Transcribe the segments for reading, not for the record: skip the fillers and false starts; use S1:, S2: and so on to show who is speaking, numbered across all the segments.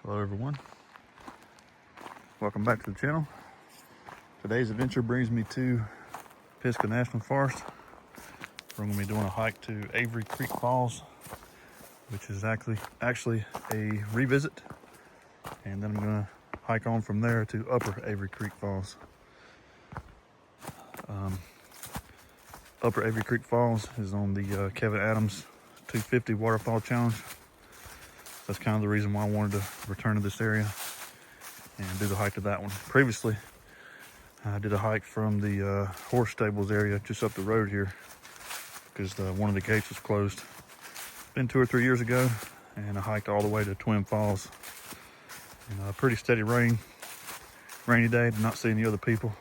S1: Hello everyone, welcome back to the channel. Today's adventure brings me to Pisgah National Forest. We're going to be doing a hike to Avery Creek Falls, which is actually a revisit, and then I'm going to hike on from there to Upper Avery Creek Falls. Upper Avery Creek Falls is on the Kevin Adams 250 Waterfall Challenge. That's kind of the reason why I wanted to return to this area and do the hike to that one. Previously, I did a hike from the horse stables area just up the road here because one of the gates was closed. Been 2 or 3 years ago, and I hiked all the way to Twin Falls. And a pretty steady rainy day, did not see any other people.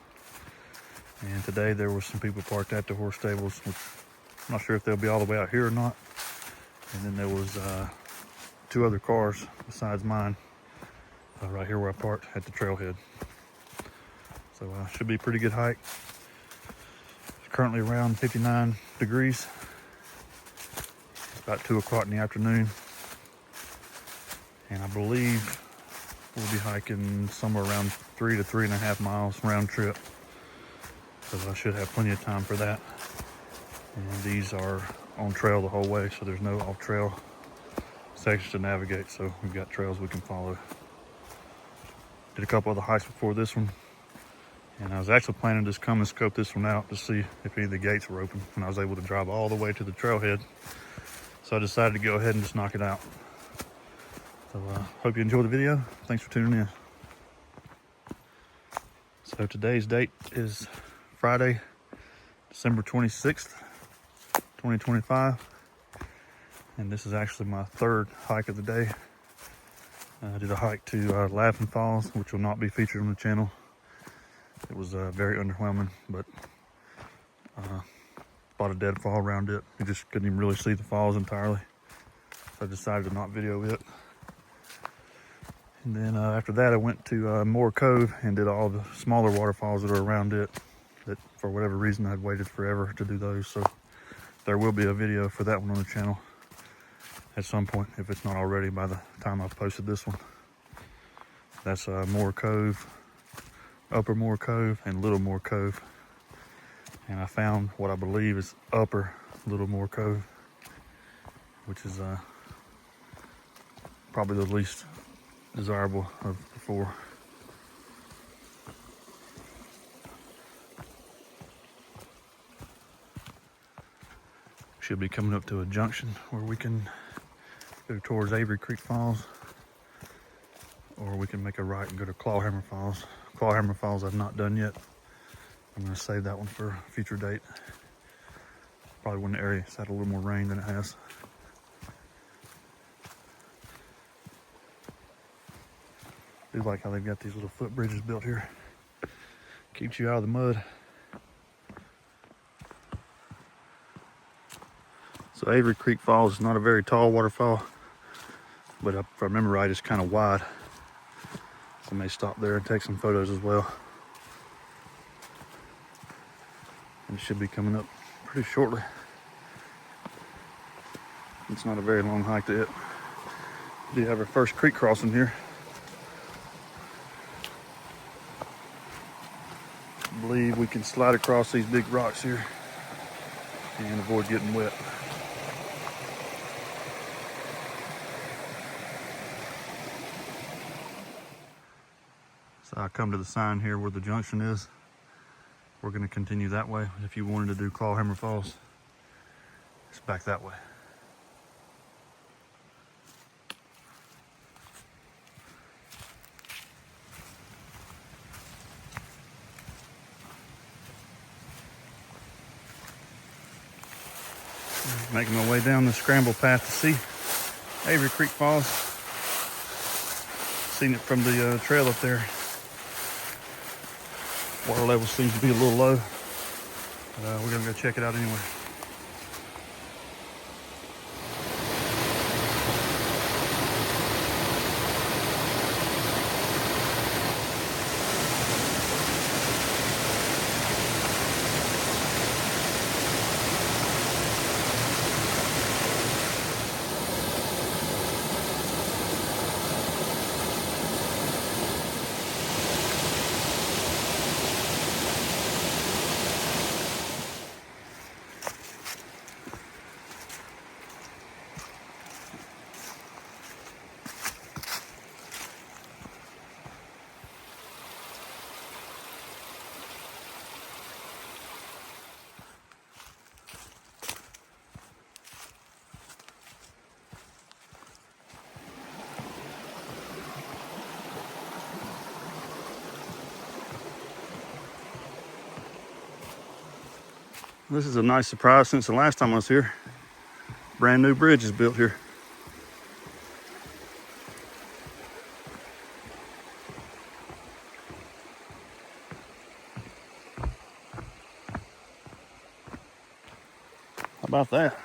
S1: And today there were some people parked at the horse stables, which I'm not sure if they'll be all the way out here or not. And then there was 2 other cars besides mine right here where I parked at the trailhead. So should be a pretty good hike. It's currently around 59 degrees. It's about 2 o'clock in the afternoon. And I believe we'll be hiking somewhere around 3 to 3.5 miles round trip. So I should have plenty of time for that. And these are on trail the whole way, so there's no off trail sections to navigate, so we've got trails we can follow. Did a couple other hikes before this one, and I was actually planning to just come and scope this one out to see if any of the gates were open, and I was able to drive all the way to the trailhead, so I decided to go ahead and just knock it out. So hope you enjoyed the video. Thanks for tuning in. So today's date is Friday, December 26th, 2025. And this is actually my 3rd hike of the day. I did a hike to Laughing Falls, which will not be featured on the channel. It was very underwhelming, but about a deadfall around it. You just couldn't even really see the falls entirely. So I decided to not video it. And then after that, I went to Moore Cove and did all the smaller waterfalls that are around it. That for whatever reason, I'd waited forever to do those. So there will be a video for that one on the channel at some point, if it's not already by the time I've posted this one. That's Moore Cove, Upper Moore Cove, and Little Moore Cove. And I found what I believe is Upper Little Moore Cove, which is probably the least desirable of the 4. Should be coming up to a junction where we can go towards Avery Creek Falls, or we can make a right and go to Clawhammer Falls. Clawhammer Falls I've not done yet. I'm going to save that one for a future date. Probably when the area's had a little more rain than it has. I do like how they've got these little foot bridges built here. Keeps you out of the mud. So Avery Creek Falls is not a very tall waterfall, but if I remember right, it's kind of wide. So I may stop there and take some photos as well. And it should be coming up pretty shortly. It's not a very long hike to it. We do have our first creek crossing here. I believe we can slide across these big rocks here and avoid getting wet. So I come to the sign here where the junction is. We're going to continue that way. If you wanted to do Clawhammer Falls, it's back that way. Making my way down the scramble path to see Avery Creek Falls. Seen it from the trail up there. Water level seems to be a little low. We're gonna go check it out anyway. This is a nice surprise since the last time I was here. Brand new bridge is built here. How about that?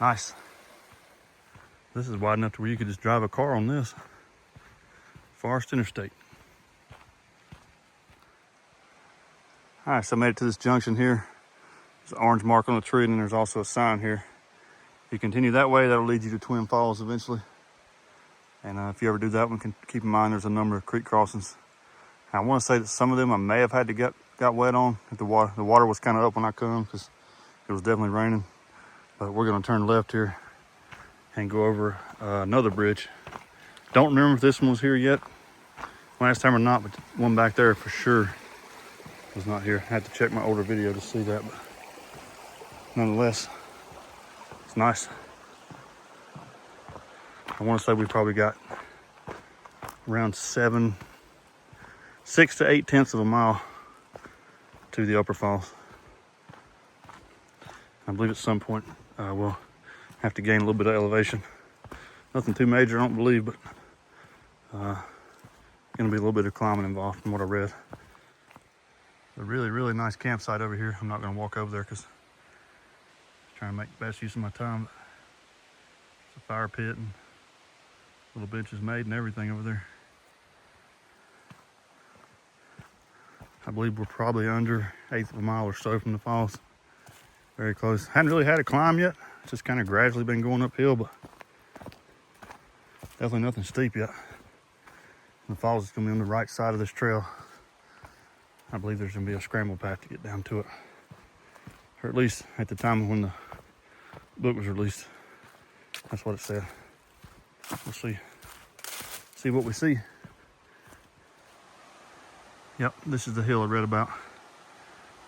S1: Nice. This is wide enough to where you could just drive a car on this. Forest Interstate. All right, so I made it to this junction here. There's an orange mark on the tree, and then there's also a sign here. If you continue that way, that'll lead you to Twin Falls eventually. And if you ever do that one, keep in mind there's a number of creek crossings. I want to say that some of them I may have had to got wet on. If the water was kind of up when I come, because it was definitely raining. But we're going to turn left here and go over another bridge. Don't remember if this one was here yet last time or not, but the one back there for sure was not here. I had to check my older video to see that, but nonetheless, it's nice. I want to say we probably got around 6 to 8 tenths of a mile to the upper falls. I believe at some point we'll have to gain a little bit of elevation. Nothing too major, I don't believe, but going to be a little bit of climbing involved from what I read. A really, really nice campsite over here. I'm not going to walk over there because I'm trying to make the best use of my time. It's a fire pit and little benches made and everything over there. I believe we're probably under 1/8 of a mile or so from the falls. Very close. Hadn't really had a climb yet. It's just kind of gradually been going uphill, but definitely nothing steep yet. The falls is going to be on the right side of this trail. I believe there's going to be a scramble path to get down to it. Or at least at the time when the book was released. That's what it said. We'll see what we see. Yep, this is the hill I read about.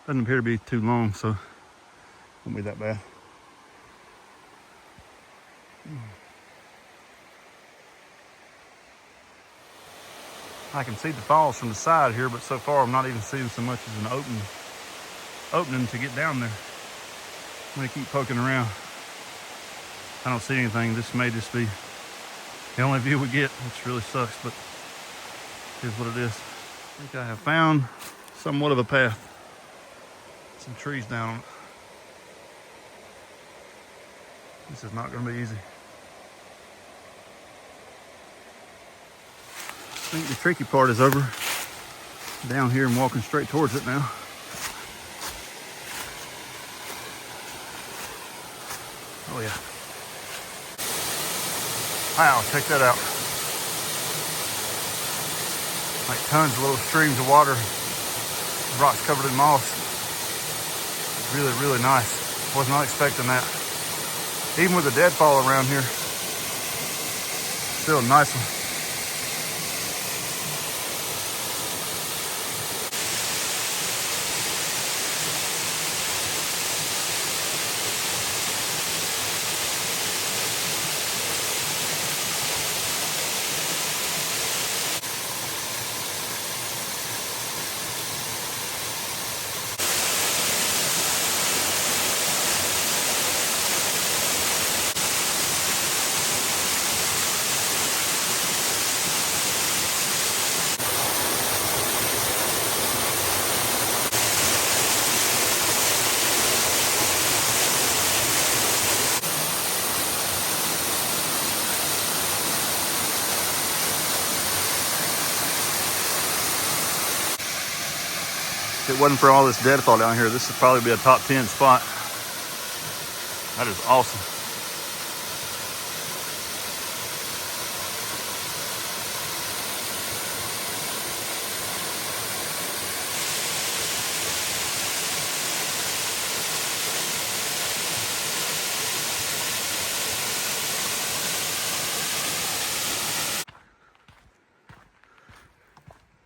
S1: Doesn't appear to be too long, so won't be that bad. I can see the falls from the side here, but so far I'm not even seeing so much as an opening to get down there. I'm gonna keep poking around. I don't see anything. This may just be the only view we get, which really sucks, but here's what it is. I think I have found somewhat of a path. Some trees down on it. This is not gonna be easy. I think the tricky part is over down here and walking straight towards it now. Oh yeah. Wow, check that out. Like tons of little streams of water. Rocks covered in moss. Really, really nice. Was not expecting that. Even with the deadfall around here. Still a nice one. If it wasn't for all this deadfall down here, this would probably be a top 10 spot. That is awesome.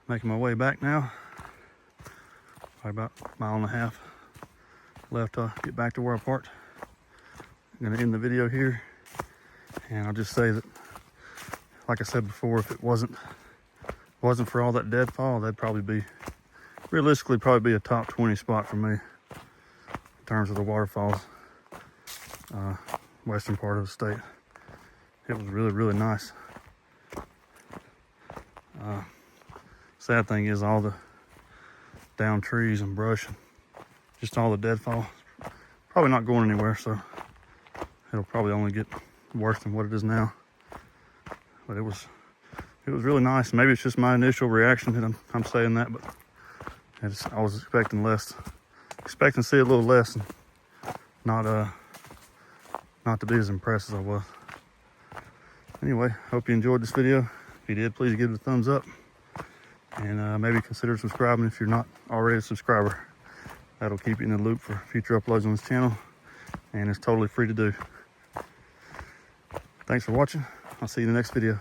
S1: Making my way back now. Probably about a mile and a half left to get back to where I parked. I'm gonna end the video here, and I'll just say that, like I said before, if it wasn't wasn't for all that deadfall, that'd probably be, realistically, probably be a top 20 spot for me in terms of the waterfalls, western part of the state. It was really, really nice. Sad thing is all the down trees and brush, and just all the deadfall, probably not going anywhere, so it'll probably only get worse than what it is now. But it was really nice. Maybe it's just my initial reaction that I'm saying that, but I was expecting to see a little less, and not to be as impressed as I was. Anyway, hope you enjoyed this video. If you did, please give it a thumbs up, and maybe consider subscribing if you're not already a subscriber. That'll keep you in the loop for future uploads on this channel, and it's totally free to do. Thanks for watching. I'll see you in the next video.